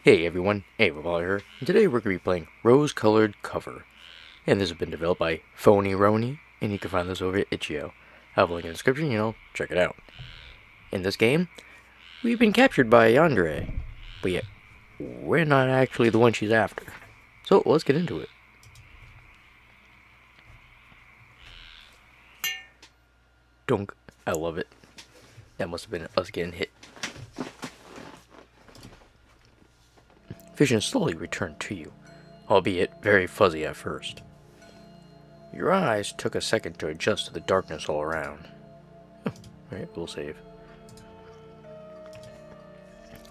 Hey everyone, Ren'Py here, and today we're going to be playing Rose Colored Cover. And this has been developed by phonyroni, and you can find this over at itch.io. I have a link in the description, check it out. In this game, we've been captured by yandere, but yet, we're not actually the one she's after. So let's get into it. Dunk, I love it. That must have been us getting hit. Vision slowly returned to you, albeit very fuzzy at first. Your eyes took a second to adjust to the darkness all around. Alright, we'll save.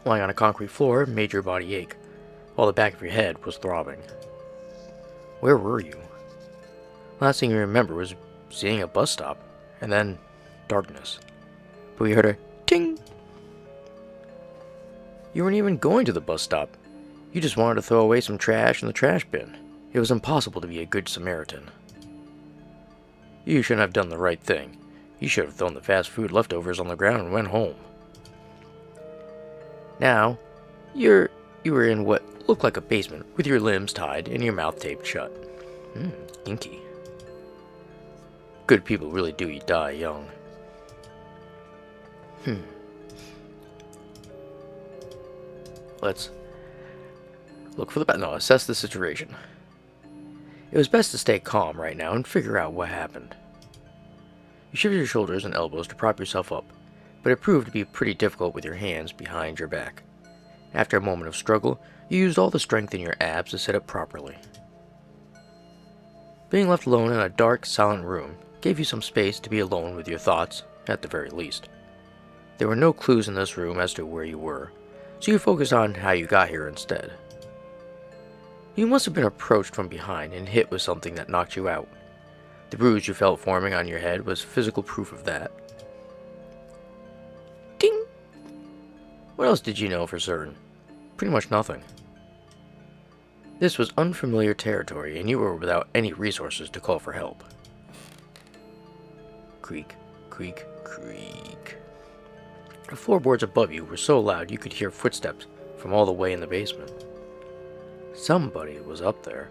Lying on a concrete floor made your body ache, while the back of your head was throbbing. Where were you? Last thing you remember was seeing a bus stop, and then darkness. But we heard a ting! You weren't even going to the bus stop. You just wanted to throw away some trash in the trash bin. It was impossible to be a good Samaritan. You shouldn't have done the right thing. You should have thrown the fast food leftovers on the ground and went home. Now, you were in what looked like a basement with your limbs tied and your mouth taped shut. Inky. Good people really do die young. Let's look for the assess the situation. It was best to stay calm right now and figure out what happened. You shifted your shoulders and elbows to prop yourself up, but it proved to be pretty difficult with your hands behind your back. After a moment of struggle, you used all the strength in your abs to sit up properly. Being left alone in a dark, silent room gave you some space to be alone with your thoughts, at the very least. There were no clues in this room as to where you were, so you focused on how you got here instead. You must have been approached from behind and hit with something that knocked you out. The bruise you felt forming on your head was physical proof of that. Ding! What else did you know for certain? Pretty much nothing. This was unfamiliar territory, and you were without any resources to call for help. Creak, creak, creak. The floorboards above you were so loud you could hear footsteps from all the way in the basement. Somebody was up there,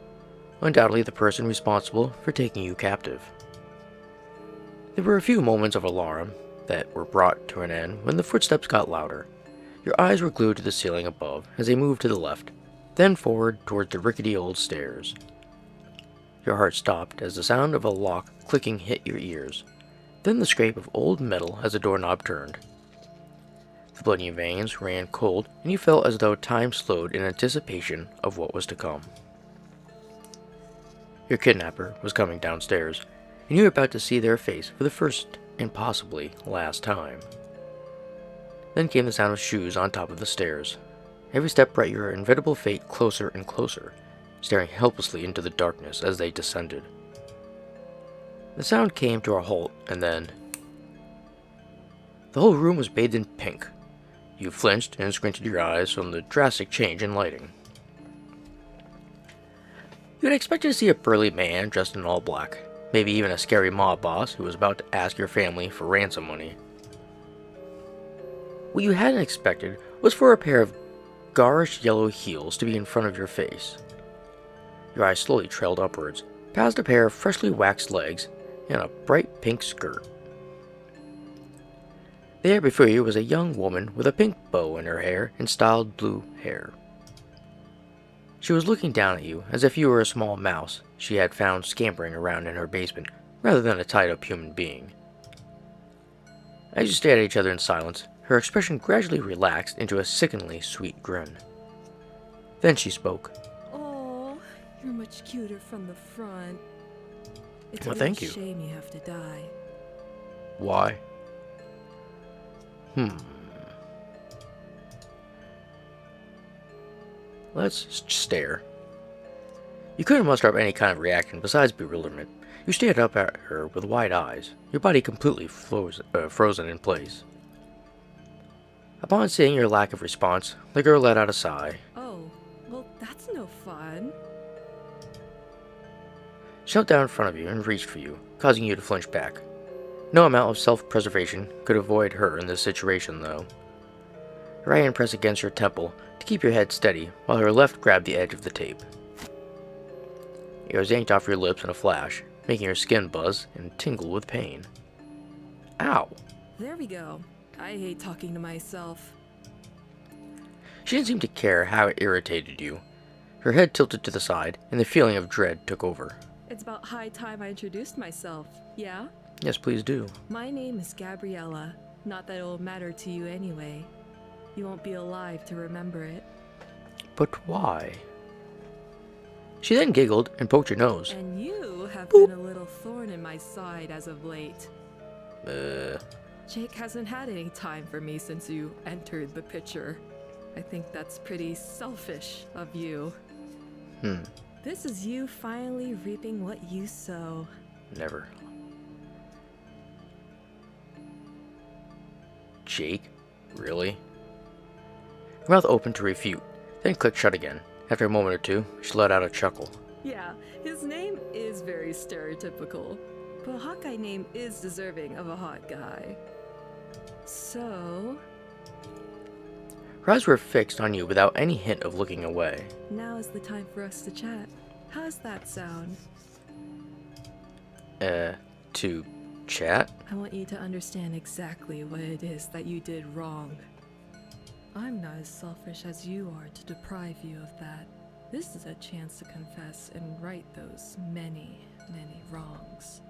undoubtedly the person responsible for taking you captive. There were a few moments of alarm that were brought to an end when the footsteps got louder. Your eyes were glued to the ceiling above as they moved to the left, then forward towards the rickety old stairs. Your heart stopped as the sound of a lock clicking hit your ears, then the scrape of old metal as the doorknob turned. The blood in your veins ran cold, and you felt as though time slowed in anticipation of what was to come. Your kidnapper was coming downstairs, and you were about to see their face for the first and possibly last time. Then came the sound of shoes on top of the stairs. Every step brought your inevitable fate closer and closer, staring helplessly into the darkness as they descended. The sound came to a halt, and then the whole room was bathed in pink. You flinched and squinted your eyes from the drastic change in lighting. You had expected to see a burly man dressed in all black, maybe even a scary mob boss who was about to ask your family for ransom money. What you hadn't expected was for a pair of garish yellow heels to be in front of your face. Your eyes slowly trailed upwards, past a pair of freshly waxed legs and a bright pink skirt. There before you was a young woman with a pink bow in her hair and styled blue hair. She was looking down at you as if you were a small mouse she had found scampering around in her basement rather than a tied-up human being. As you stared at each other in silence, her expression gradually relaxed into a sickeningly sweet grin. Then she spoke. Oh, you're much cuter from the front. It's Well, a thank real you. shame you have to die. Why? Let's stare. You couldn't muster up any kind of reaction besides bewilderment. You stared up at her with wide eyes, your body completely frozen in place. Upon seeing your lack of response, the girl let out a sigh. Oh, well, that's no fun. She knelt down in front of you and reached for you, causing you to flinch back. No amount of self-preservation could avoid her in this situation, though. Her hand pressed against your temple, to keep your head steady while her left grabbed the edge of the tape. It was yanked off your lips in a flash, making your skin buzz and tingle with pain. Ow! There we go. I hate talking to myself. She didn't seem to care how it irritated you. Her head tilted to the side, and the feeling of dread took over. It's about high time I introduced myself, yeah? Yes, please do. My name is Gabriella. Not that it'll matter to you anyway. You won't be alive to remember it. But why? She then giggled and poked your nose. And you have Boop. been a little thorn in my side as of late. Jake hasn't had any time for me since you entered the picture. I think that's pretty selfish of you. This is you finally reaping what you sow. Never. Jake? Really? Her mouth opened to refute, then clicked shut again. After a moment or two, she let out a chuckle. Yeah, his name is very stereotypical, but a hot guy name is deserving of a hot guy. So, Her eyes were fixed on you without any hint of looking away. now is the time for us to chat. How's that sound? To chat? I want you to understand exactly what it is that you did wrong. I'm not as selfish as you are to deprive you of that. This is a chance to confess and right those many, many wrongs.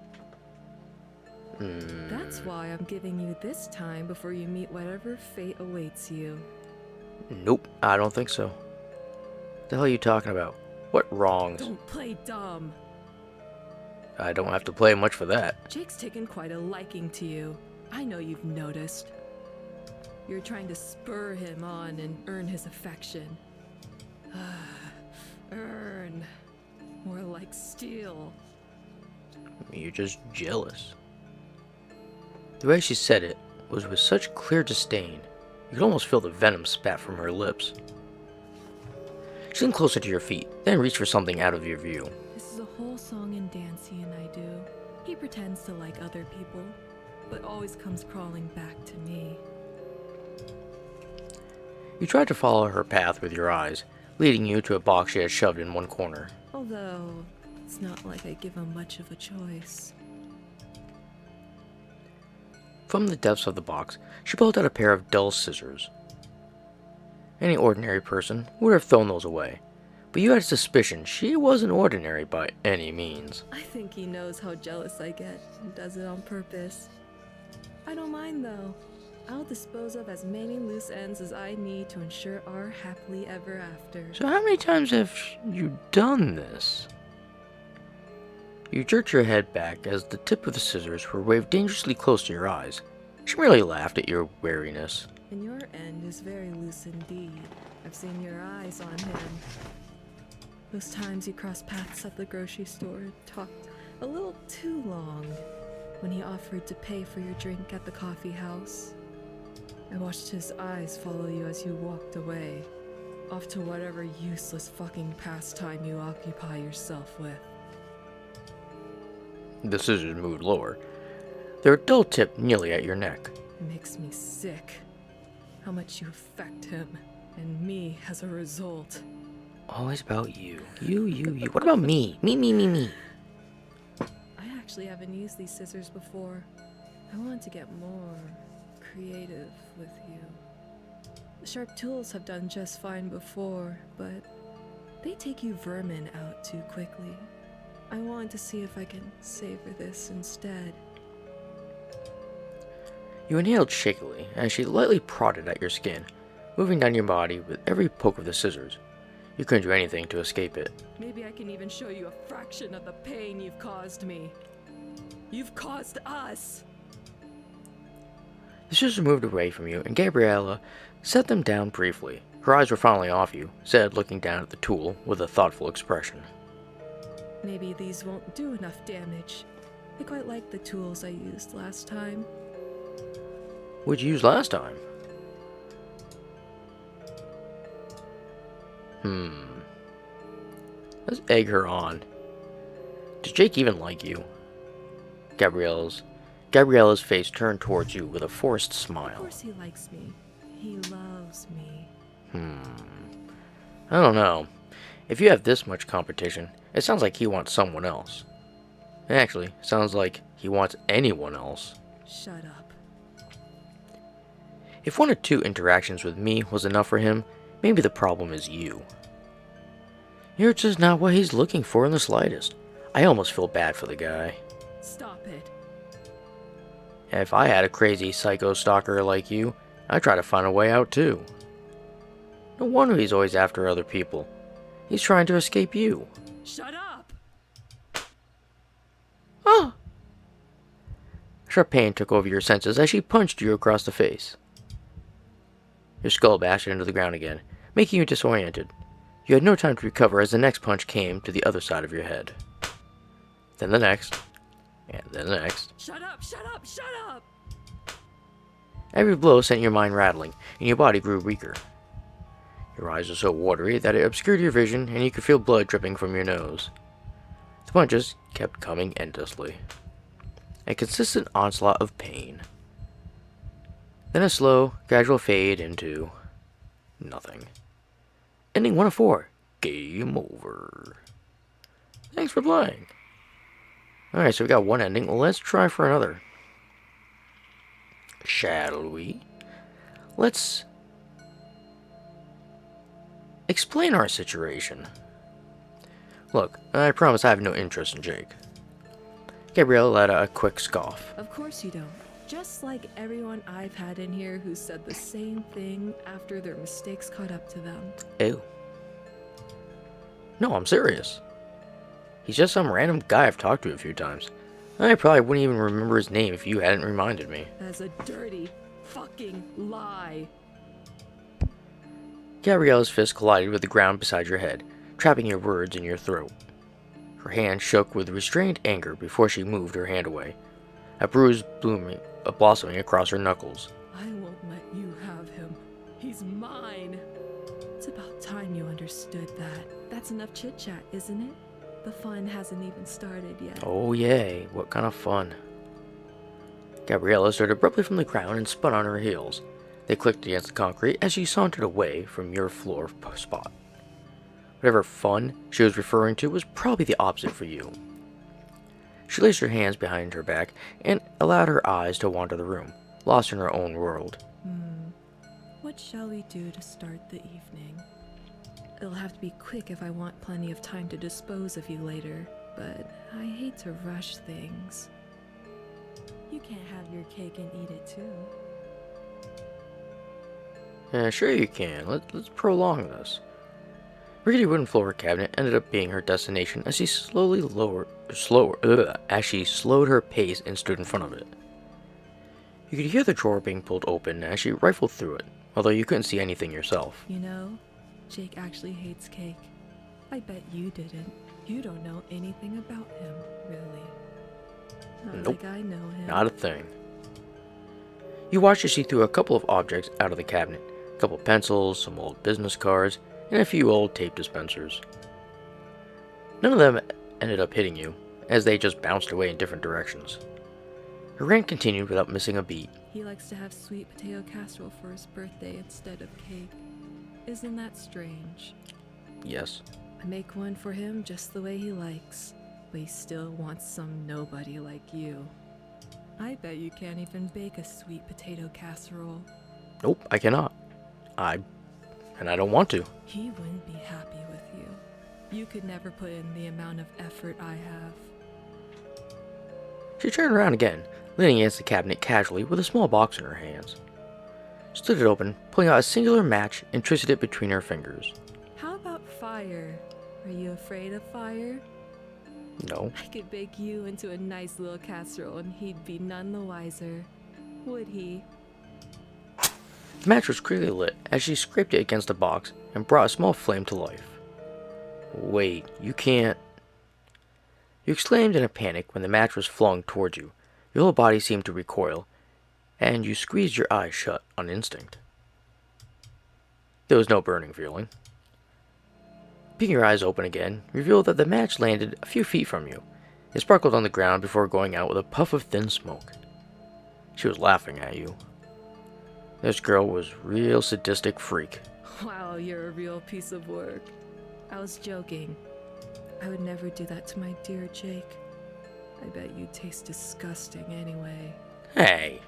That's why I'm giving you this time before you meet whatever fate awaits you. Nope, I don't think so. What the hell are you talking about? What wrongs? Don't play dumb. I don't have to play much for that. Jake's taken quite a liking to you. I know you've noticed. You're trying to spur him on and earn his affection. Earn. More like steal. You're just jealous. The way she said it was with such clear disdain, you could almost feel the venom spat from her lips. She leaned closer to your feet, then reached for something out of your view. This is a whole song and dance he and I do. He pretends to like other people, but always comes crawling back to me. You tried to follow her path with your eyes, leading you to a box she had shoved in one corner. Although, it's not like I give him much of a choice. From the depths of the box, she pulled out a pair of dull scissors. Any ordinary person would have thrown those away, but you had a suspicion she wasn't ordinary by any means. I think he knows how jealous I get and does it on purpose. I don't mind though. I'll dispose of as many loose ends as I need to ensure our happily ever after. So how many times have you done this? You jerked your head back as the tip of the scissors were waved dangerously close to your eyes. She merely laughed at your wariness. And your end is very loose indeed. I've seen your eyes on him. Those times you crossed paths at the grocery store, talked a little too long. When he offered to pay for your drink at the coffee house. I watched his eyes follow you as you walked away, off to whatever useless fucking pastime you occupy yourself with. The scissors moved lower, their dull tip nearly at your neck. It makes me sick. How much you affect him, and me as a result. Always about you. You. What about me? Me. I actually haven't used these scissors before. I want to get more creative with you. The sharp tools have done just fine before, but they take you vermin out too quickly. I want to see if I can savor this instead. You inhaled shakily as she lightly prodded at your skin, moving down your body with every poke of the scissors. You couldn't do anything to escape it. Maybe I can even show you a fraction of the pain you've caused me. You've caused us! The scissors moved away from you, and Gabriella set them down briefly. Her eyes were finally off you, said, looking down at the tool with a thoughtful expression. Maybe these won't do enough damage. I quite like the tools I used last time. What'd you use last time? Let's egg her on. Does Jake even like you? Gabriella's face turned towards you with a forced Of smile. course he likes me. He loves me. I don't know. If you have this much competition, it sounds like he wants someone else. Actually, it sounds like he wants anyone else. Shut up. If 1 or 2 interactions with me was enough for him, maybe the problem is you. You're just not what he's looking for in the slightest. I almost feel bad for the guy. Stop it. If I had a crazy psycho stalker like you, I'd try to find a way out too. No wonder he's always after other people. He's trying to escape you. Shut up! Ah! Sharp pain took over your senses as she punched you across the face. Your skull bashed into the ground again, making you disoriented. You had no time to recover as the next punch came to the other side of your head. Then the next, and then the next. Shut up, shut up, shut up! Every blow sent your mind rattling, and your body grew weaker. Your eyes were so watery that it obscured your vision, and you could feel blood dripping from your nose. The punches kept coming endlessly. A consistent onslaught of pain. Then a slow, gradual fade into nothing. Ending 1 of 4. Game over. Thanks for playing. Alright, so we got one ending. Let's try for another. Shall we? Let's explain our situation. Look, I promise I have no interest in Jake. Gabrielle let out a quick scoff. Of course you don't. Just like everyone I've had in here who said the same thing after their mistakes caught up to them. Ew. No, I'm serious. He's just some random guy I've talked to a few times. I probably wouldn't even remember his name if you hadn't reminded me. That's a dirty fucking lie. Gabriella's fist collided with the ground beside your head, trapping your words in your throat. Her hand shook with restrained anger before she moved her hand away, a bruise blossoming across her knuckles. I won't let you have him. He's mine. It's about time you understood that. That's enough chit-chat, isn't it? The fun hasn't even started yet. Oh yay, what kind of fun. Gabriella started abruptly from the ground and spun on her heels. They clicked against the concrete as she sauntered away from your floor spot. Whatever fun she was referring to was probably the opposite for you. She placed her hands behind her back and allowed her eyes to wander the room, lost in her own world. What shall we do to start the evening? It'll have to be quick if I want plenty of time to dispose of you later, but I hate to rush things. You can't have your cake and eat it too. Sure you can. Let's prolong this. Rickety wooden floor cabinet ended up being her destination as she slowed her pace and stood in front of it. You could hear the drawer being pulled open as she rifled through it, although you couldn't see anything yourself. You know, Jake actually hates cake. I bet you didn't. You don't know anything about him, really. Not Nope, like I know him. Not a thing. You watched as she threw a couple of objects out of the cabinet. A couple of pencils, some old business cards, and a few old tape dispensers. None of them ended up hitting you, as they just bounced away in different directions. Her rant continued without missing a beat. He likes to have sweet potato casserole for his birthday instead of cake. Isn't that strange? Yes. I make one for him just the way he likes, but he still wants some nobody like you. I bet you can't even bake a sweet potato casserole. Nope, I cannot. And I don't want to. He wouldn't be happy with you. You could never put in the amount of effort I have. She turned around again, leaning against the cabinet casually with a small box in her hands. She stood it open, pulling out a singular match and twisted it between her fingers. How about fire? Are you afraid of fire? No. I could bake you into a nice little casserole and he'd be none the wiser. Would he? The match was clearly lit as she scraped it against the box and brought a small flame to life. Wait, you can't... You exclaimed in a panic when the match was flung towards you. Your whole body seemed to recoil, and you squeezed your eyes shut on instinct. There was no burning feeling. Peeking your eyes open again revealed that the match landed a few feet from you. It sparkled on the ground before going out with a puff of thin smoke. She was laughing at you. This girl was real sadistic freak. Wow, you're a real piece of work. I was joking. I would never do that to my dear Jake. I bet you taste disgusting anyway. Hey,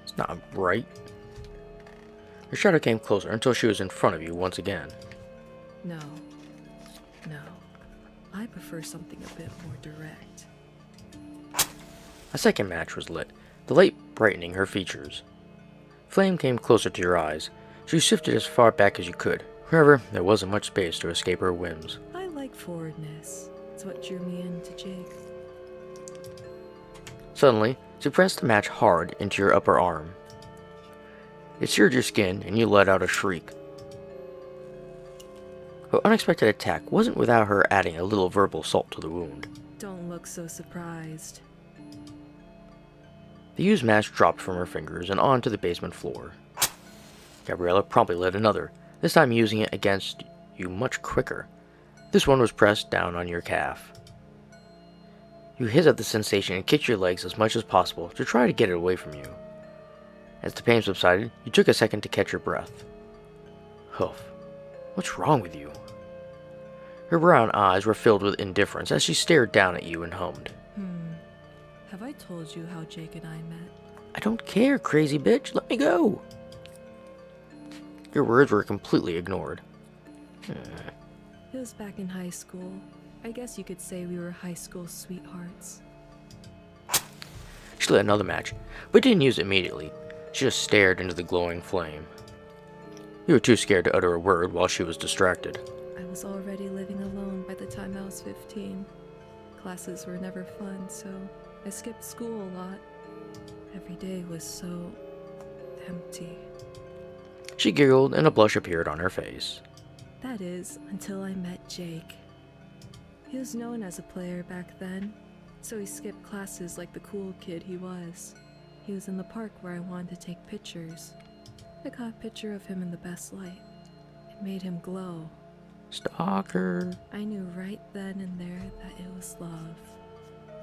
it's not right. Her shadow came closer until she was in front of you once again. No. No. I prefer something a bit more direct. A second match was lit, the light brightening her features. Flame came closer to your eyes. She shifted as far back as you could. However, there wasn't much space to escape her whims. I like forwardness. It's what drew me into Jake. Suddenly, she pressed the match hard into your upper arm. It seared your skin, and you let out a shriek. Her unexpected attack wasn't without her adding a little verbal salt to the wound. Don't look so surprised. The used match dropped from her fingers and onto the basement floor. Gabriella promptly lit another, this time using it against you much quicker. This one was pressed down on your calf. You hissed at the sensation and kicked your legs as much as possible to try to get it away from you. As the pain subsided, you took a second to catch your breath. Huff. What's wrong with you? Her brown eyes were filled with indifference as she stared down at you and hummed. Have I told you how Jake and I met? I don't care, crazy bitch. Let me go. Your words were completely ignored. It was back in high school. I guess you could say we were high school sweethearts. She lit another match, but didn't use it immediately. She just stared into the glowing flame. You were too scared to utter a word while she was distracted. I was already living alone by the time I was 15. Classes were never fun, so I skipped school a lot. Every day was so empty. She giggled and a blush appeared on her face. That is, until I met Jake. He was known as a player back then, so he skipped classes like the cool kid he was. He was in the park where I wanted to take pictures. I got a picture of him in the best light. It made him glow. Stalker. I knew right then and there that it was love.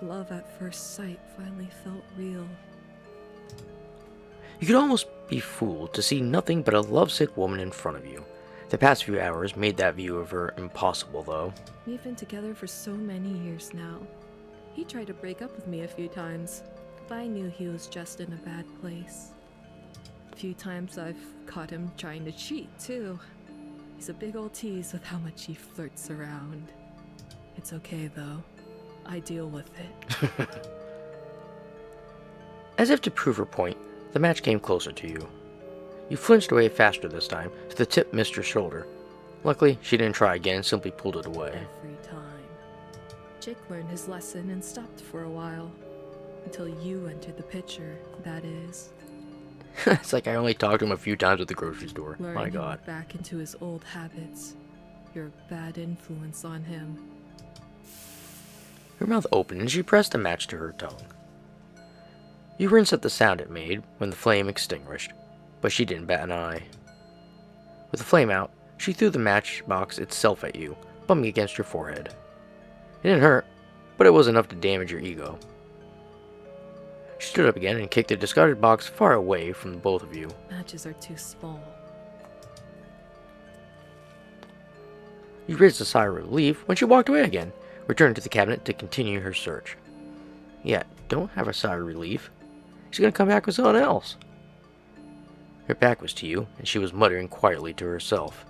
Love at first sight finally felt real. You could almost be fooled to see nothing but a lovesick woman in front of you. The past few hours made that view of her impossible, though. We've been together for so many years now. He tried to break up with me a few times, but I knew he was just in a bad place. A few times I've caught him trying to cheat, too. He's a big old tease with how much he flirts around. It's okay, though. I deal with it. As if to prove her point, the match came closer to you. You flinched away faster this time, so the tip missed your shoulder. Luckily, she didn't try again and simply pulled it away. Every time. Jake learned his lesson and stopped for a while. Until you entered the picture, that is. It's like I only talked to him a few times at the grocery store. Luring My God. him back into his old habits. You're a bad influence on him. Her mouth opened and she pressed the match to her tongue. You rinsed at the sound it made when the flame extinguished, but she didn't bat an eye. With the flame out, she threw the matchbox itself at you, bumping against your forehead. It didn't hurt, but it was enough to damage your ego. She stood up again and kicked the discarded box far away from the both of you. Matches are too small. You raised a sigh of relief when she walked away again, returning to the cabinet to continue her search. Yeah, don't have a sigh of relief. She's gonna come back with someone else. Her back was to you, and she was muttering quietly to herself.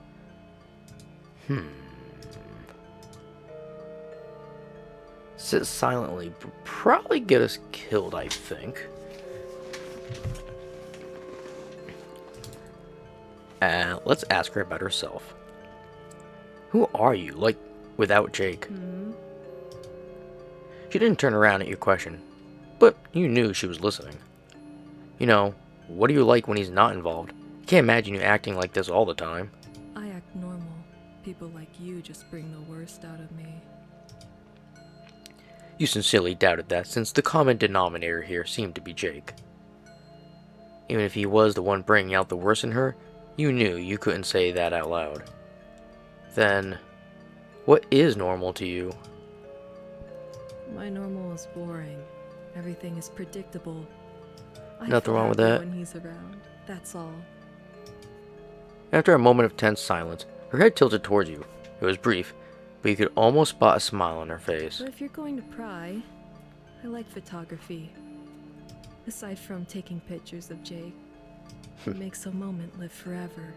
Sit silently would probably get us killed, I think. Let's ask her about herself. Who are you, like, without Jake? She didn't turn around at your question, but you knew she was listening. You know, what are you like when he's not involved? Can't imagine you acting like this all the time. I act normal. People like you just bring the worst out of me. You sincerely doubted that, since the common denominator here seemed to be Jake. Even if he was the one bringing out the worst in her, you knew you couldn't say that out loud. Then, what is normal to you? My normal is boring. Everything is predictable. I Nothing feel wrong with happy that. when he's around. That's all. After a moment of tense silence, her head tilted towards you. It was brief, but you could almost spot a smile on her face. But if you're going to pry, I like photography. Aside from taking pictures of Jake, it makes a moment live forever.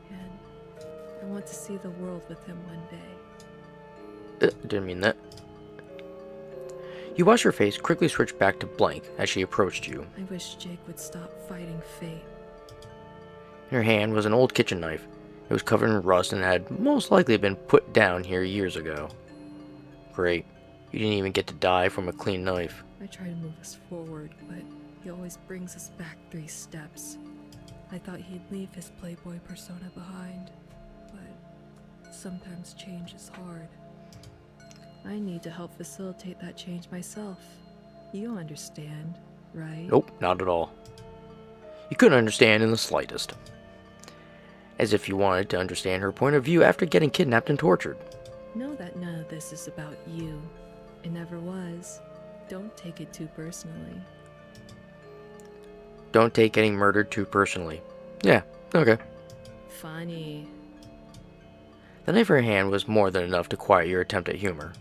And I want to see the world with him one day. Didn't mean that. You watched her face quickly switch back to blank as she approached you. I wish Jake would stop fighting fate. In her hand was an old kitchen knife. It was covered in rust and had most likely been put down here years ago. Great. You didn't even get to die from a clean knife. I try to move us forward, but he always brings us back 3 steps. I thought he'd leave his playboy persona behind, but sometimes change is hard. I need to help facilitate that change myself. You understand, right? Nope, not at all. You couldn't understand in the slightest. As if you wanted to understand her point of view after getting kidnapped and tortured. Know that none of this is about you. It never was. Don't take it too personally. Don't take getting murdered too personally. Yeah, okay. Funny. The knife in her hand was more than enough to quiet your attempt at humor.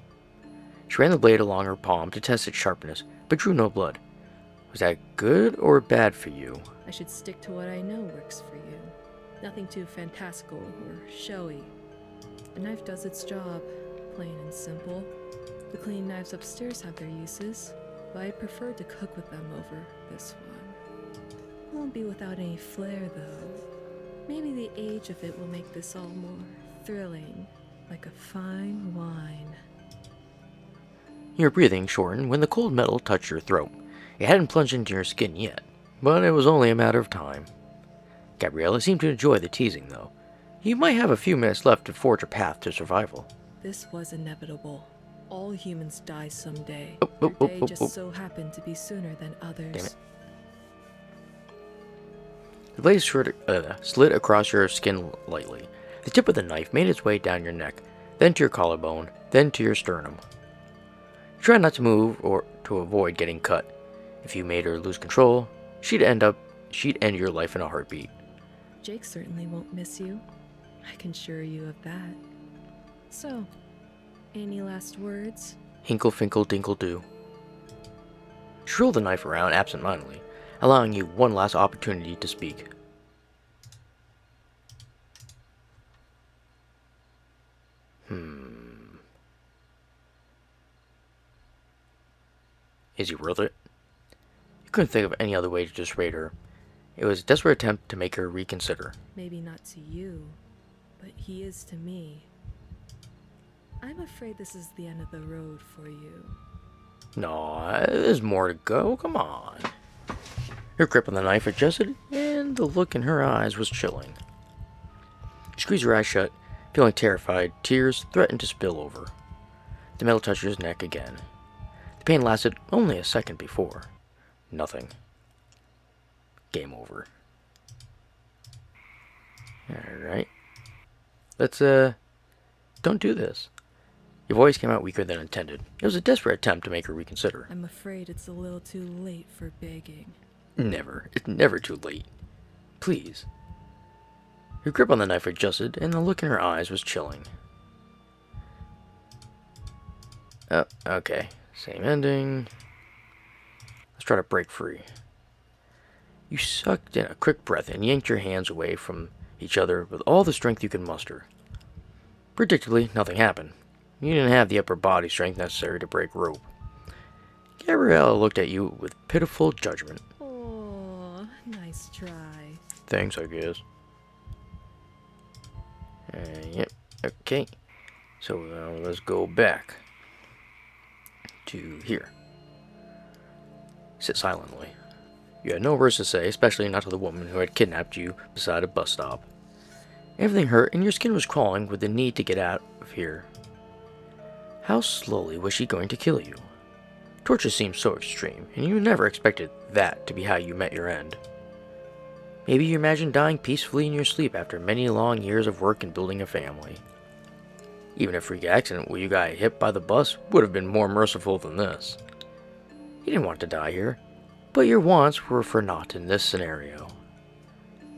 She ran the blade along her palm to test its sharpness, but drew no blood. Was that good or bad for you? I should stick to what I know works for you. Nothing too fantastical or showy. A knife does its job, plain and simple. The clean knives upstairs have their uses, but I prefer to cook with them over this one. Won't be without any flair, though. Maybe the age of it will make this all more thrilling, like a fine wine. Your breathing shortened when the cold metal touched your throat. It hadn't plunged into your skin yet, but it was only a matter of time. Gabriella seemed to enjoy the teasing, though. You might have a few minutes left to forge a path to survival. This was inevitable. All humans die someday. Oh, Your day just so happened to be sooner than others. Damn it. The blade slid across your skin lightly. The tip of the knife made its way down your neck, then to your collarbone, then to your sternum. You tried not to move or to avoid getting cut. If you made her lose control, she'd end your life in a heartbeat. Jake certainly won't miss you. I can assure you of that. So, any last words? Hinkle, finkle, dinkle, do. She rolled the knife around absent-mindedly, allowing you one last opportunity to speak. Is he worth it? You couldn't think of any other way to dissuade her. It was a desperate attempt to make her reconsider. Maybe not to you, but he is to me. I'm afraid this is the end of the road for you. No, there's more to go. Come on. Her grip on the knife adjusted, and the look in her eyes was chilling. She squeezed her eyes shut, feeling terrified. Tears threatened to spill over. The metal touched his neck again. The pain lasted only a second before. Nothing. Game over. Alright. Let's, don't do this. Your voice came out weaker than intended. It was a desperate attempt to make her reconsider. I'm afraid it's a little too late for begging. Never. It's never too late. Please. Her grip on the knife adjusted, and the look in her eyes was chilling. Oh, okay. Same ending. Let's try to break free. You sucked in a quick breath and yanked your hands away from each other with all the strength you could muster. Predictably, nothing happened. You didn't have the upper body strength necessary to break rope. Gabriella looked at you with pitiful judgment. Oh, nice try. Thanks, I guess. Yep, okay. So let's go back to here. Sit silently. You had no words to say, especially not to the woman who had kidnapped you beside a bus stop. Everything hurt, and your skin was crawling with the need to get out of here. How slowly was she going to kill you? Torture seemed so extreme, and you never expected that to be how you met your end. Maybe you imagined dying peacefully in your sleep after many long years of work and building a family. Even a freak accident where you got hit by the bus would have been more merciful than this. You didn't want to die here, but your wants were for naught in this scenario.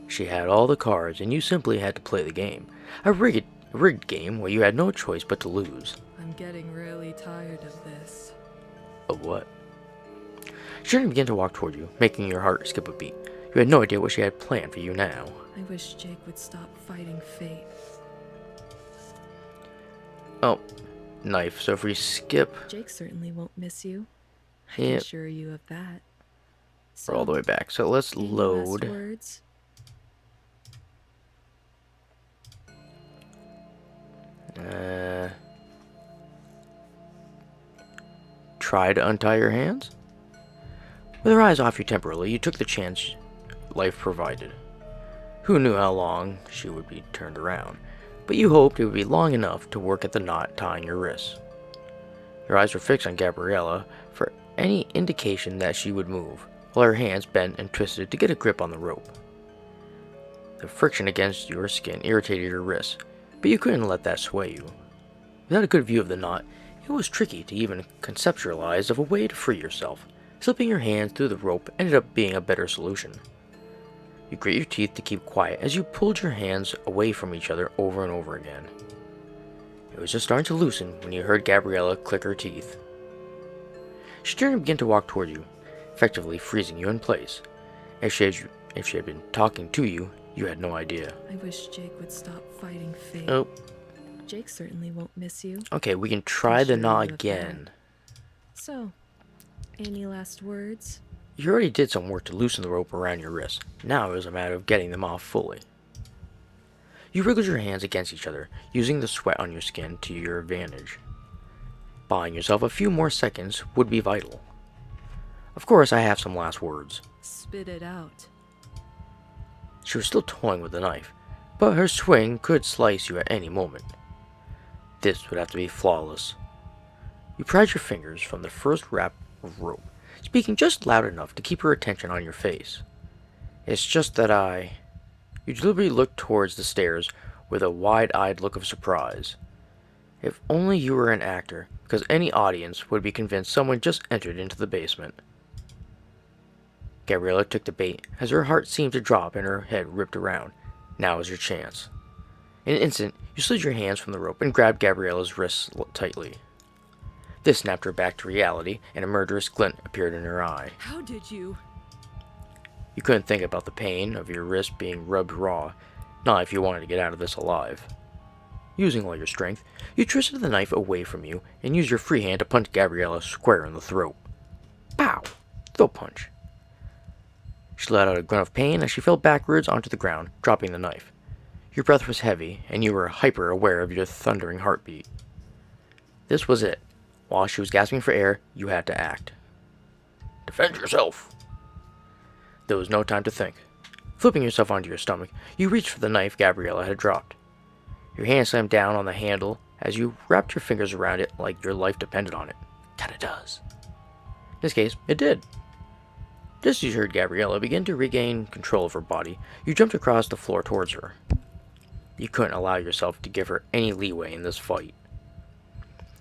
She had all the cards, and you simply had to play the game. A rigged game where you had no choice but to lose. I'm getting really tired of this. Of what? She began to walk toward you, making your heart skip a beat. You had no idea what she had planned for you now. I wish Jake would stop fighting fate. Oh, knife. So if we skip... Jake certainly won't miss you. I can Yep. assure you of that. We're all the way back. So let's any load. last words? Try to untie your hands? With her eyes off you temporarily, you took the chance life provided. Who knew how long she would be turned around, but you hoped it would be long enough to work at the knot tying your wrists. Your eyes were fixed on Gabriella for any indication that she would move, while her hands bent and twisted to get a grip on the rope. The friction against your skin irritated your wrists, but you couldn't let that sway you. Without a good view of the knot, it was tricky to even conceptualize of a way to free yourself. Slipping your hands through the rope ended up being a better solution. You grit your teeth to keep quiet as you pulled your hands away from each other over and over again. It was just starting to loosen when you heard Gabriella click her teeth. She turned and began to walk toward you, effectively freezing you in place. If she had been talking to you, you had no idea. I wish Jake would stop fighting fate. Oh, Jake certainly won't miss you. okay, we can try the knot again. So, any last words? You already did some work to loosen the rope around your wrists. Now it was a matter of getting them off fully. You wriggled your hands against each other, using the sweat on your skin to your advantage. Buying yourself a few more seconds would be vital. Of course, I have some last words. Spit it out. She was still toying with the knife, but her swing could slice you at any moment. This would have to be flawless. You pried your fingers from the first wrap of rope, speaking just loud enough to keep her attention on your face. It's just that You deliberately looked towards the stairs with a wide-eyed look of surprise. If only you were an actor, because any audience would be convinced someone just entered into the basement. Gabriella took the bait as her heart seemed to drop and her head ripped around. Now is your chance. In an instant, you slid your hands from the rope and grabbed Gabriella's wrists tightly. This snapped her back to reality, and a murderous glint appeared in her eye. How did you? You couldn't think about the pain of your wrist being rubbed raw, not if you wanted to get out of this alive. Using all your strength, you twisted the knife away from you and used your free hand to punch Gabriella square in the throat. Pow! Throat punch. She let out a grunt of pain as she fell backwards onto the ground, dropping the knife. Your breath was heavy, and you were hyper-aware of your thundering heartbeat. This was it. While she was gasping for air, you had to act. Defend yourself! There was no time to think. Flipping yourself onto your stomach, you reached for the knife Gabriella had dropped. Your hand slammed down on the handle as you wrapped your fingers around it like your life depended on it. Kinda does. In this case, it did. Just as you heard Gabriella begin to regain control of her body, you jumped across the floor towards her. You couldn't allow yourself to give her any leeway in this fight.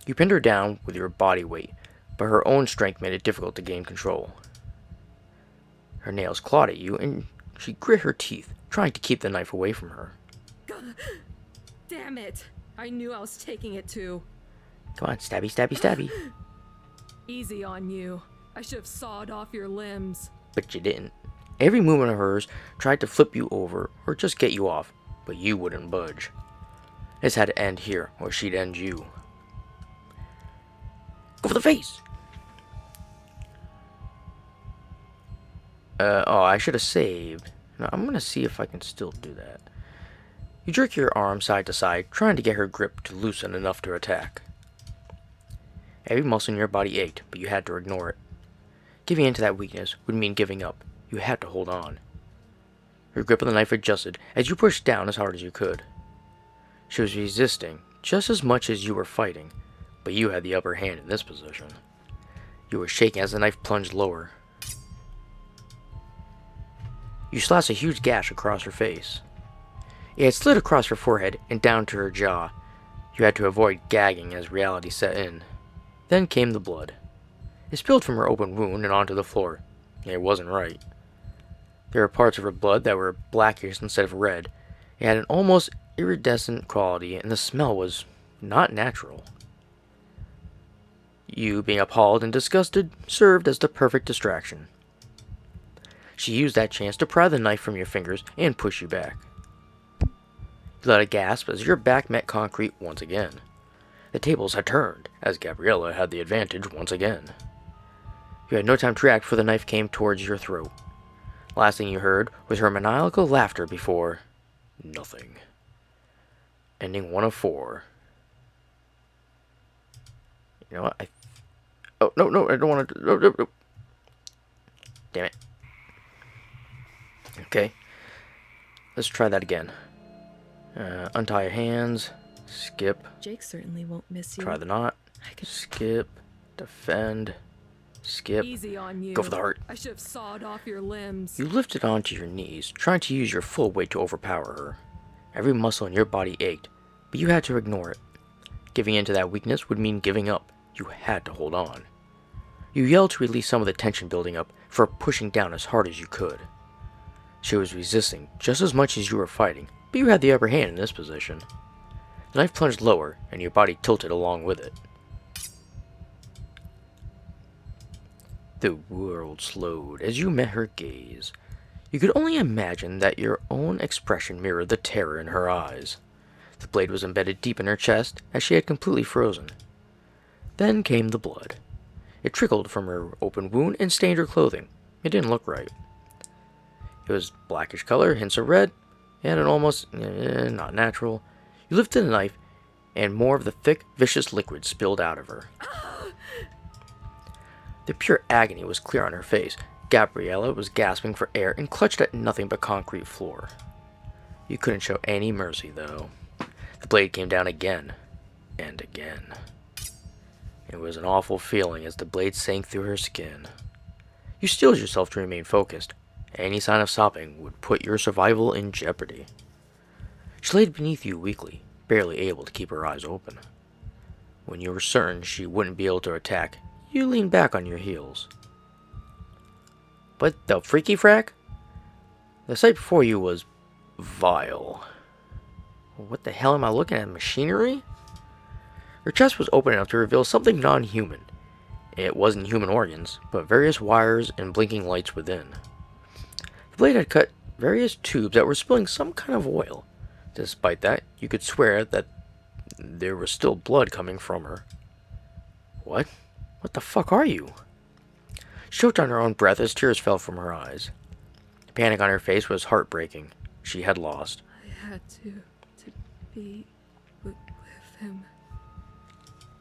You pinned her down with your body weight, but her own strength made it difficult to gain control. Her nails clawed at you, and she grit her teeth, trying to keep the knife away from her. Damn it! I knew I was taking it too. Come on, stabby, stabby, stabby. Easy on you. I should have sawed off your limbs. But you didn't. Every movement of hers tried to flip you over or just get you off, but you wouldn't budge. This had to end here, or she'd end you. Go for the face! I should have saved. No, I'm gonna see if I can still do that. You jerk your arm side to side, trying to get her grip to loosen enough to attack. Every muscle in your body ached, but you had to ignore it. Giving in to that weakness would mean giving up. You had to hold on. Her grip of the knife adjusted as you pushed down as hard as you could. She was resisting just as much as you were fighting, but you had the upper hand in this position. You were shaking as the knife plunged lower. You slashed a huge gash across her face. It had slid across her forehead and down to her jaw. You had to avoid gagging as reality set in. Then came the blood. It spilled from her open wound and onto the floor. It wasn't right. There were parts of her blood that were blackish instead of red. It had an almost iridescent quality, and the smell was not natural. You, being appalled and disgusted, served as the perfect distraction. She used that chance to pry the knife from your fingers and push you back. You let a gasp as your back met concrete once again. The tables had turned, as Gabriella had the advantage once again. You had no time to react, for the knife came towards your throat. Last thing you heard was her maniacal laughter before nothing. Ending 1 of 4. You know what? Oh, no, I don't want to. No. Damn it. Okay. Let's try that again. Untie your hands. Skip. Jake certainly won't miss you. Try the knot. Skip. Defend. Skip. Easy on you. Go for the heart. I should have sawed off your limbs. You lifted onto your knees, trying to use your full weight to overpower her. Every muscle in your body ached, but you had to ignore it. Giving in to that weakness would mean giving up. You had to hold on. You yelled to release some of the tension building up for pushing down as hard as you could. She was resisting just as much as you were fighting, but you had the upper hand in this position. The knife plunged lower, and your body tilted along with it. The world slowed as you met her gaze. You could only imagine that your own expression mirrored the terror in her eyes. The blade was embedded deep in her chest, as she had completely frozen. Then came the blood. It trickled from her open wound and stained her clothing. It didn't look right. It was blackish color, hints of red, and an almost not natural. You lifted the knife, and more of the thick, vicious liquid spilled out of her. The pure agony was clear on her face. Gabriella was gasping for air and clutched at nothing but concrete floor. You couldn't show any mercy, though. The blade came down again and again. It was an awful feeling as the blade sank through her skin. You steeled yourself to remain focused. Any sign of stopping would put your survival in jeopardy. She laid beneath you weakly, barely able to keep her eyes open. When you were certain she wouldn't be able to attack, you leaned back on your heels. But the freaky frack? The sight before you was vile. What the hell am I looking at? Machinery? Her chest was open enough to reveal something non-human. It wasn't human organs, but various wires and blinking lights within. The blade had cut various tubes that were spilling some kind of oil. Despite that, you could swear that there was still blood coming from her. What? What the fuck are you? She choked on her own breath as tears fell from her eyes. The panic on her face was heartbreaking. She had lost. I had to be with him.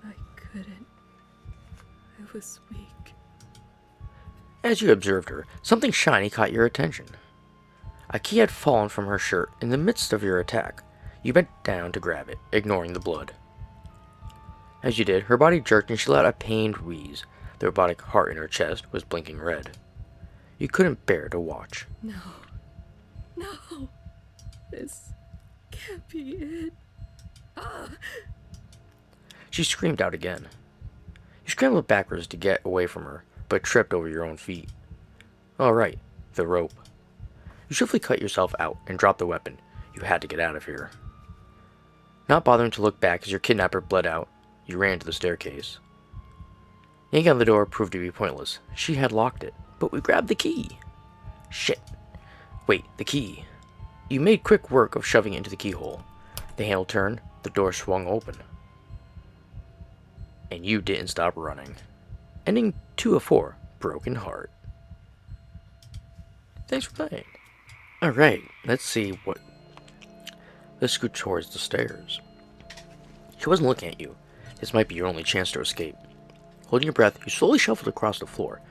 I couldn't. I was weak. As you observed her, something shiny caught your attention. A key had fallen from her shirt in the midst of your attack. You bent down to grab it, ignoring the blood. As you did, her body jerked and she let out a pained wheeze. The robotic heart in her chest was blinking red. You couldn't bear to watch. No. This can't be it. Ah! She screamed out again. You scrambled backwards to get away from her, but tripped over your own feet. All right, the rope. You swiftly cut yourself out and dropped the weapon. You had to get out of here. Not bothering to look back as your kidnapper bled out, you ran to the staircase. Yanking on the door proved to be pointless. She had locked it, but we grabbed the key. Shit. Wait, the key. You made quick work of shoving it into the keyhole. The handle turned, the door swung open. And you didn't stop running. Ending 2 of 4, Broken Heart. Thanks for playing. Alright, let's see what... Let's scoot towards the stairs. She wasn't looking at you. This might be your only chance to escape. Holding your breath, you slowly shuffled across the floor.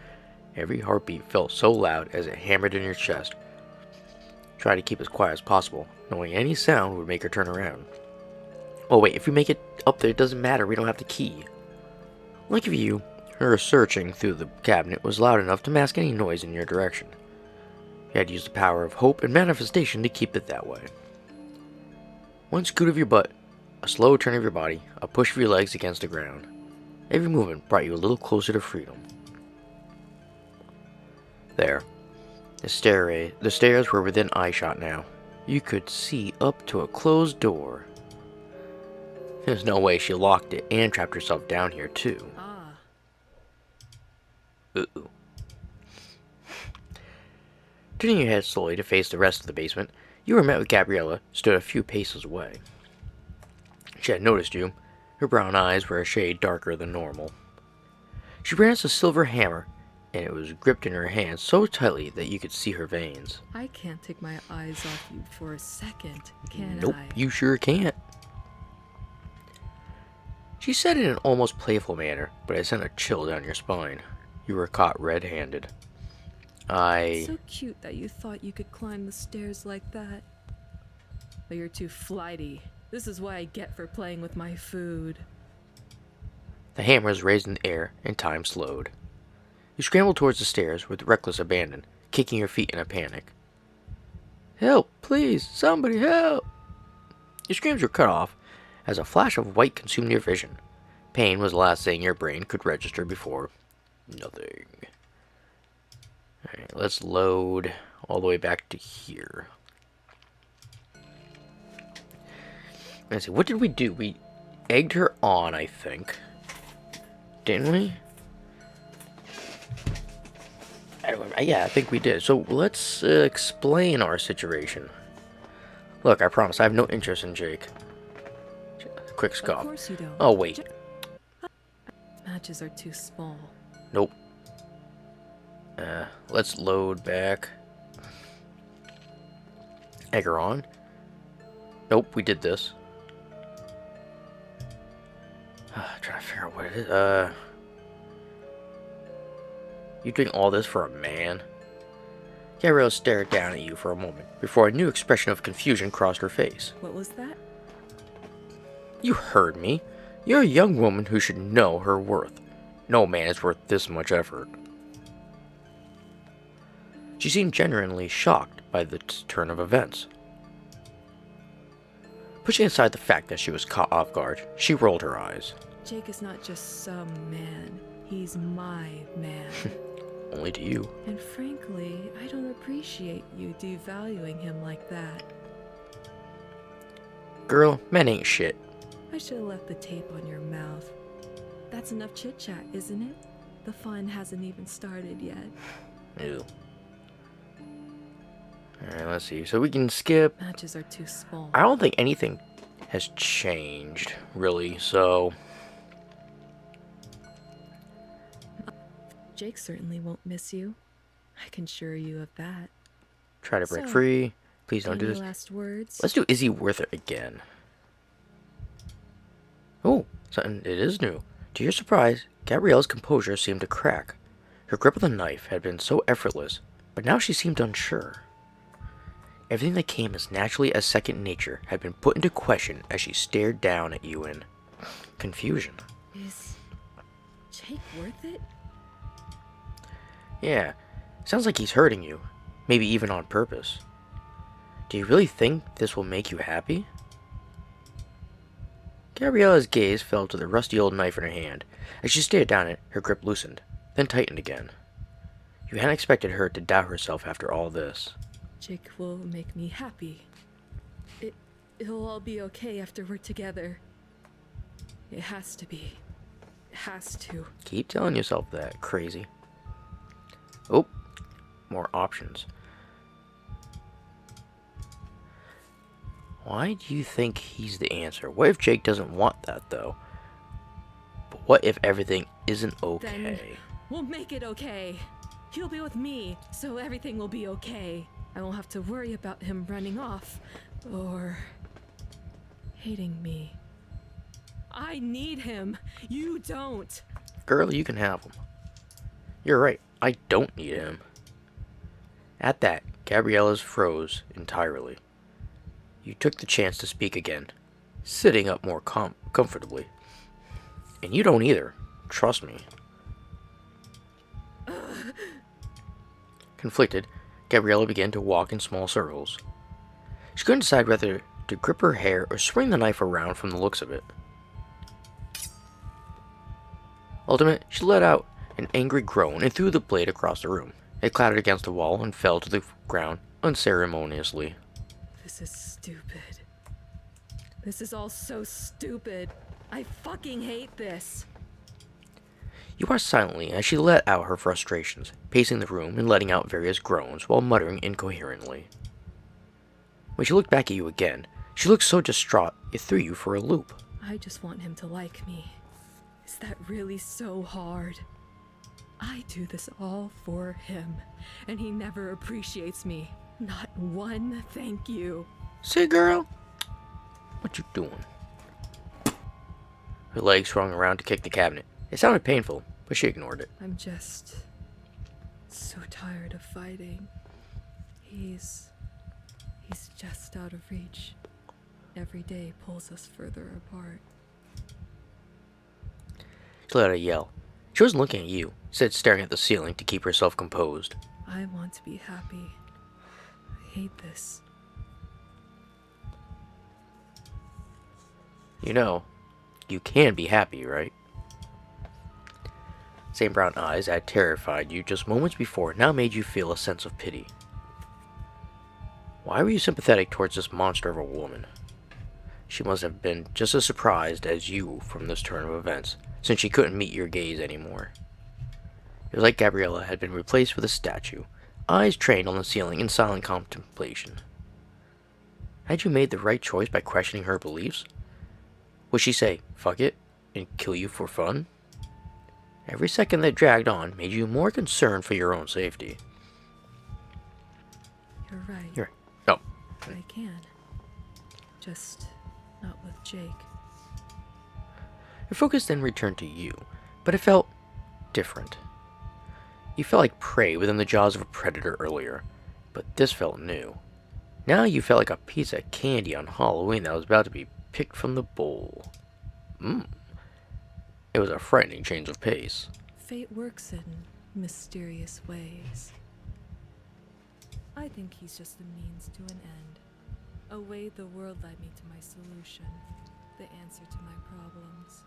Every heartbeat felt so loud as it hammered in your chest. Try to keep as quiet as possible, knowing any sound would make her turn around. Oh wait, if you make it up there, it doesn't matter, we don't have the key. Like you, her searching through the cabinet was loud enough to mask any noise in your direction. You had to use the power of hope and manifestation to keep it that way. One scoot of your butt, a slow turn of your body, a push of your legs against the ground. Every movement brought you a little closer to freedom. There. The stairs were within eyeshot now. You could see up to a closed door. There's no way she locked it and trapped herself down here too. Ah. Uh-oh. Turning your head slowly to face the rest of the basement, you were met with Gabriella, stood a few paces away. She had noticed you. Her brown eyes were a shade darker than normal. She brandished a silver hammer, and it was gripped in her hand so tightly that you could see her veins. I can't take my eyes off you for a second, can Nope, I? you sure can't. She said it in an almost playful manner, but it sent a chill down your spine. You were caught red-handed. So cute that you thought you could climb the stairs like that. But you're too flighty. This is what I get for playing with my food. The hammer was raised in the air, and time slowed. You scrambled towards the stairs with reckless abandon, kicking your feet in a panic. Help, please, somebody help! Your screams were cut off as a flash of white consumed your vision. Pain was the last thing your brain could register before nothing. Alright, let's load all the way back to here. Let's see, what did we do? We egged her on, I think. Didn't we? Yeah, I think we did. So let's explain our situation. Look, I promise, I have no interest in Jake. Quick scoff. Of course you don't. Oh, wait. Matches are too small. Nope. Let's load back. Egg her on. Nope, we did this. Trying to figure out what it is. You doing all this for a man? Gabrielle stared down at you for a moment before a new expression of confusion crossed her face. What was that? You heard me. You're a young woman who should know her worth. No man is worth this much effort. She seemed genuinely shocked by the turn of events. Pushing aside the fact that she was caught off guard, she rolled her eyes. Jake is not just some man. He's my man. Only to you. And frankly, I don't appreciate you devaluing him like that. Girl, men ain't shit. I should have left the tape on your mouth. That's enough chit-chat, isn't it? The fun hasn't even started yet. Ew. Alright, let's see. So we can skip. Matches are too small. I don't think anything has changed, really, so... Jake certainly won't miss you. I can assure you of that. Try to break So, free. Please don't do any this. last words? Let's do Is He Worth It again. Oh, something it is new. To your surprise, Gabrielle's composure seemed to crack. Her grip of the knife had been so effortless, but now she seemed unsure. Everything that came as naturally as second nature had been put into question as she stared down at you in confusion. Is Jake worth it? Yeah, sounds like he's hurting you, maybe even on purpose. Do you really think this will make you happy? Gabriella's gaze fell to the rusty old knife in her hand. As she stared down it, her grip loosened, then tightened again. You hadn't expected her to doubt herself after all this. Jake will make me happy. It'll all be okay after we're together. It has to be. It has to. Keep telling yourself that, crazy. Oh, more options. Why do you think he's the answer? What if Jake doesn't want that, though? But what if everything isn't okay? Then we'll make it okay. He'll be with me, so everything will be okay. I won't have to worry about him running off or hating me. I need him. You don't. Girl, you can have him. You're right. I don't need him. At that, Gabriella's froze entirely. You took the chance to speak again, sitting up more comfortably. And you don't either. Trust me. Conflicted, Gabriella began to walk in small circles. She couldn't decide whether to grip her hair or swing the knife around from the looks of it. Ultimately, she let out an angry groan and threw the blade across the room, It clattered against the wall and fell to the ground unceremoniously. This is stupid. This is all so stupid. I fucking hate this. You watched silently as she let out her frustrations, pacing the room and letting out various groans while muttering incoherently. When she looked back at you again, she looked so distraught it threw you for a loop. I just want him to like me. Is that really so hard? I do this all for him, and he never appreciates me. Not one thank you. Say, girl, what you doing? Her legs swung around to kick the cabinet. It sounded painful, but she ignored it. I'm just so tired of fighting. He's just out of reach. Every day pulls us further apart. She let out a yell. She wasn't looking at you, instead staring at the ceiling to keep herself composed. I want to be happy. I hate this. You know, you can be happy, right? Same brown eyes that had terrified you just moments before now made you feel a sense of pity. Why were you sympathetic towards this monster of a woman? She must have been just as surprised as you from this turn of events, since she couldn't meet your gaze anymore. It was like Gabriella had been replaced with a statue, eyes trained on the ceiling in silent contemplation. Had you made the right choice by questioning her beliefs? Would she say, fuck it, and kill you for fun? Every second that dragged on made you more concerned for your own safety. You're right. You're right. Oh. I can. Just not with Jake. Your focus then returned to you, but it felt different. You felt like prey within the jaws of a predator earlier, but this felt new. Now you felt like a piece of candy on Halloween that was about to be picked from the bowl. It was a frightening change of pace. Fate works in mysterious ways. I think he's just a means to an end. A way the world led me to my solution. The answer to my problems.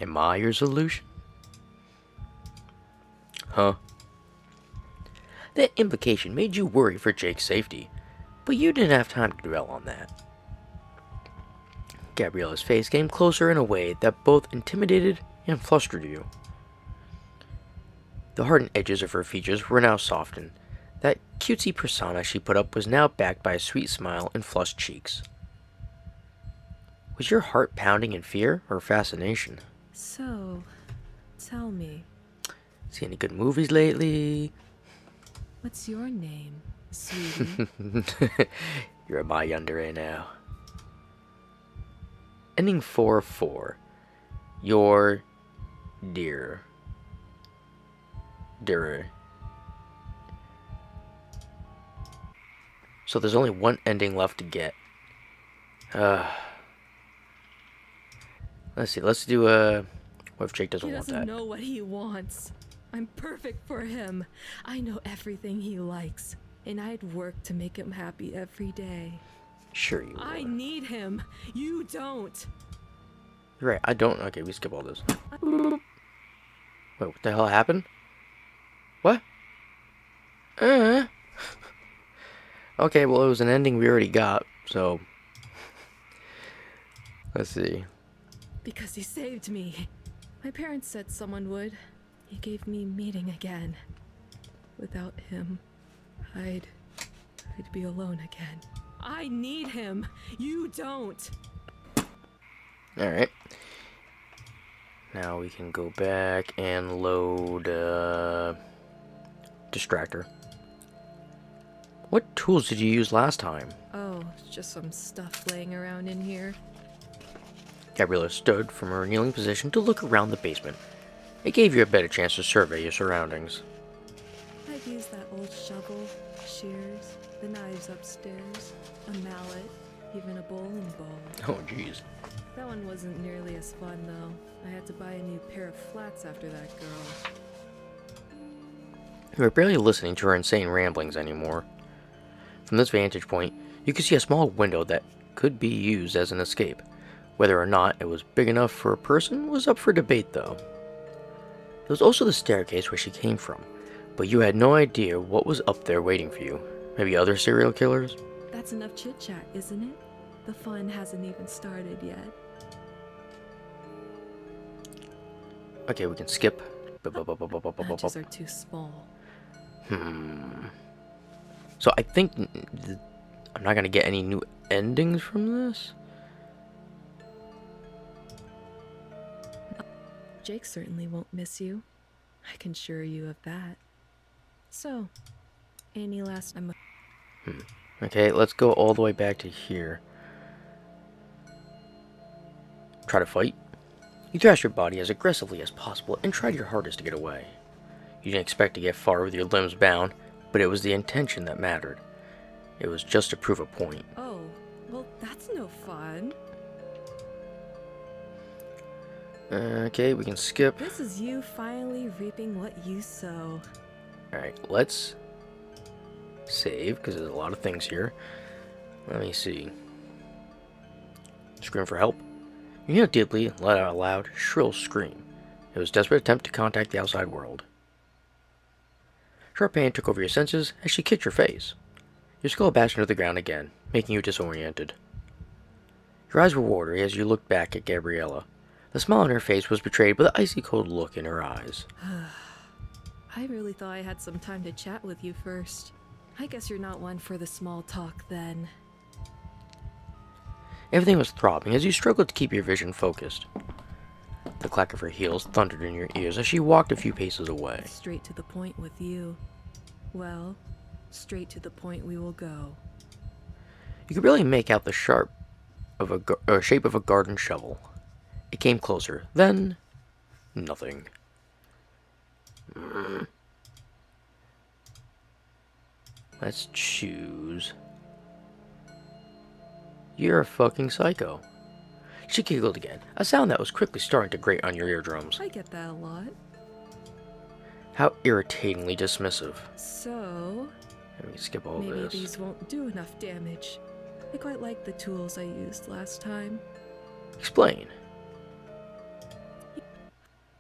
Am I your solution? Huh? That implication made you worry for Jake's safety, but you didn't have time to dwell on that. Gabriella's face came closer in a way that both intimidated and flustered you. The hardened edges of her features were now softened. That cutesy persona she put up was now backed by a sweet smile and flushed cheeks. Was your heart pounding in fear or fascination? So, tell me, See any good movies lately? what's your name, sweetie? You're my yandere now. Ending 4-4. Your dear. So there's only one ending left to get. Let's see. Let's do what if Jake doesn't He want doesn't that? know what he wants. I'm perfect for him. I know everything he likes, and I'd work to make him happy every day. Sure you I will. need him. You don't. You're right. I don't. Okay, we skip all this. Wait, what the hell happened? What? Okay, well, it was an ending we already got, so. Let's see. Because he saved me. My parents said someone would. He gave me meaning again. Without him, I'd be alone again. I need him. You don't. Alright. Now we can go back and load Distractor. What tools did you use last time? Oh, just some stuff laying around in here. Gabriella stood from her kneeling position to look around the basement. It gave you a better chance to survey your surroundings. I've used that old shovel, shears, the knives upstairs, a mallet, even a bowling ball. Oh, jeez. That one wasn't nearly as fun, though. I had to buy a new pair of flats after that girl. You were barely listening to her insane ramblings anymore. From this vantage point, you could see a small window that could be used as an escape. Whether or not it was big enough for a person was up for debate, though. There was also the staircase where she came from, But you had no idea what was up there waiting for you. Maybe other serial killers? That's enough chit-chat, isn't it? The fun hasn't even started yet. Okay, we can skip. Matches are too small. So I think I'm not gonna get any new endings from this. Jake certainly won't miss you. I can assure you of that. So, any last... Okay, let's go all the way back to here. Try to fight. You thrashed your body as aggressively as possible and tried your hardest to get away. You didn't expect to get far with your limbs bound, but it was the intention that mattered. It was just to prove a point. Oh, well, that's no fun. Okay, we can skip. This is you finally reaping what you sow. Alright, let's save, because there's a lot of things here. Let me see. Scream for help. You inhaled deeply and let out a loud, shrill scream. It was a desperate attempt to contact the outside world. Sharp pain took over your senses as she kicked your face. Your skull bashed into the ground again, making you disoriented. Your eyes were watery as you looked back at Gabriella. The smile on her face was betrayed by the icy cold look in her eyes. I really thought I had some time to chat with you first. I guess you're not one for the small talk then. Everything was throbbing as you struggled to keep your vision focused. The clack of her heels thundered in your ears as she walked a few paces away. Straight to the point with you. Well, straight to the point we will go. You could barely make out the shape of a garden shovel. It came closer, then nothing. Let's choose. You're a fucking psycho. She giggled again, a sound that was quickly starting to grate on your eardrums. I get that a lot. How irritatingly dismissive. So, Let me skip all maybe this. these won't do enough damage. I quite like the tools I used last time. Explain.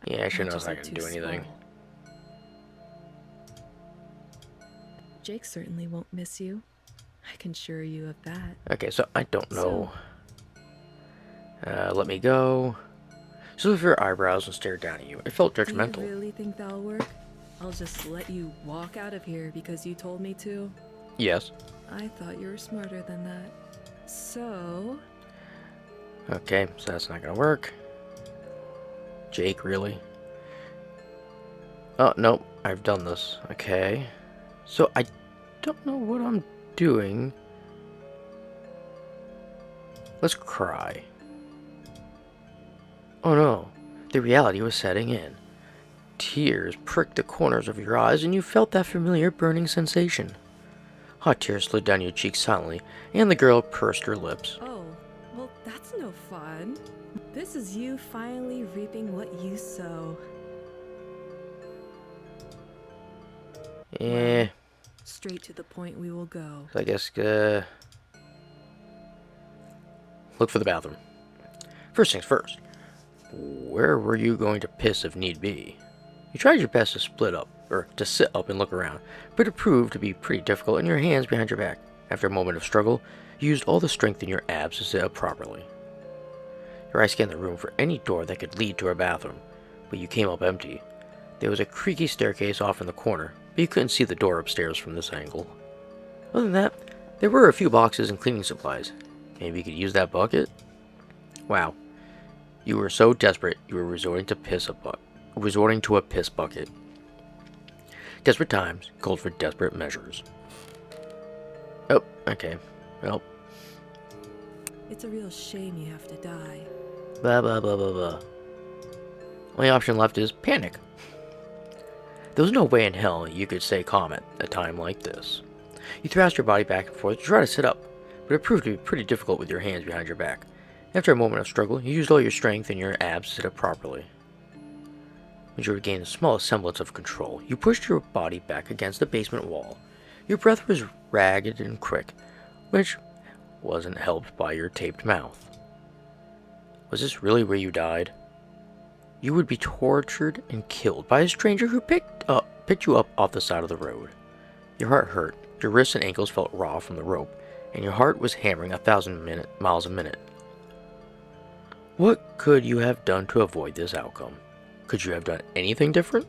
Yeah, sure knows Matches not are gonna too do anything. small. Jake certainly won't miss you. I can assure you of that. Okay, so I don't know. Let me go. She lifted her eyebrows and stared down at you. It felt judgmental. Do you really think that'll work? I'll just let you walk out of here because you told me to? Yes. I thought you were smarter than that. So... Okay, so that's not gonna work. Jake, really? Oh, no, I've done this. Okay. So I don't know what I'm doing. Let's cry. Oh no, the reality was setting in. Tears pricked the corners of your eyes and you felt that familiar burning sensation. Hot tears slid down your cheeks silently, and the girl pursed her lips. Oh, well, that's no fun. This is you finally reaping what you sow. Eh, Straight to the point we will go. I guess, look for the bathroom. First things first, where were you going to piss if need be? You tried your best to split up, or to sit up and look around, but it proved to be pretty difficult and your hands behind your back. After a moment of struggle, you used all the strength in your abs to sit up properly. Your eyes scanned the room for any door that could lead to a bathroom, but you came up empty. There was a creaky staircase off in the corner, but you couldn't see the door upstairs from this angle. Other than that, there were a few boxes and cleaning supplies. Maybe you could use that bucket? Wow. You were so desperate, you were resorting to a piss bucket. Desperate times called for desperate measures. Oh, okay. Well. It's a real shame you have to die. Blah, blah, blah, blah, blah. Only option left is panic. There was no way in hell you could stay calm at a time like this. You thrust your body back and forth to try to sit up, but it proved to be pretty difficult with your hands behind your back. After a moment of struggle, you used all your strength and your abs to sit up properly. When you regained the smallest semblance of control, you pushed your body back against the basement wall. Your breath was ragged and quick, which wasn't helped by your taped mouth. Was this really where you died? You would be tortured and killed by a stranger who picked you up off the side of the road. Your heart hurt, your wrists and ankles felt raw from the rope, and your heart was hammering 1,000 miles a minute. What could you have done to avoid this outcome? Could you have done anything different?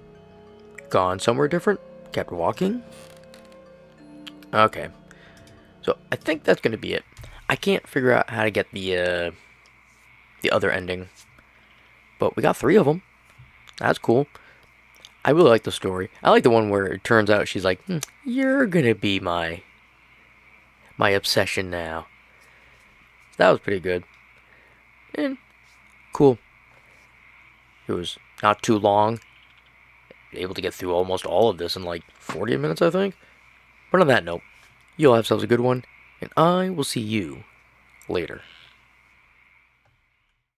Gone somewhere different? Kept walking? Okay. So I think that's going to be it. I can't figure out how to get the other ending. But we got 3 of them. That's cool. I really like the story. I like the one where it turns out she's like, you're going to be my obsession now. That was pretty good. And cool. It was not too long. Able to get through almost all of this in like 40 minutes, I think. But on that note, you all have yourselves a good one, and I will see you later.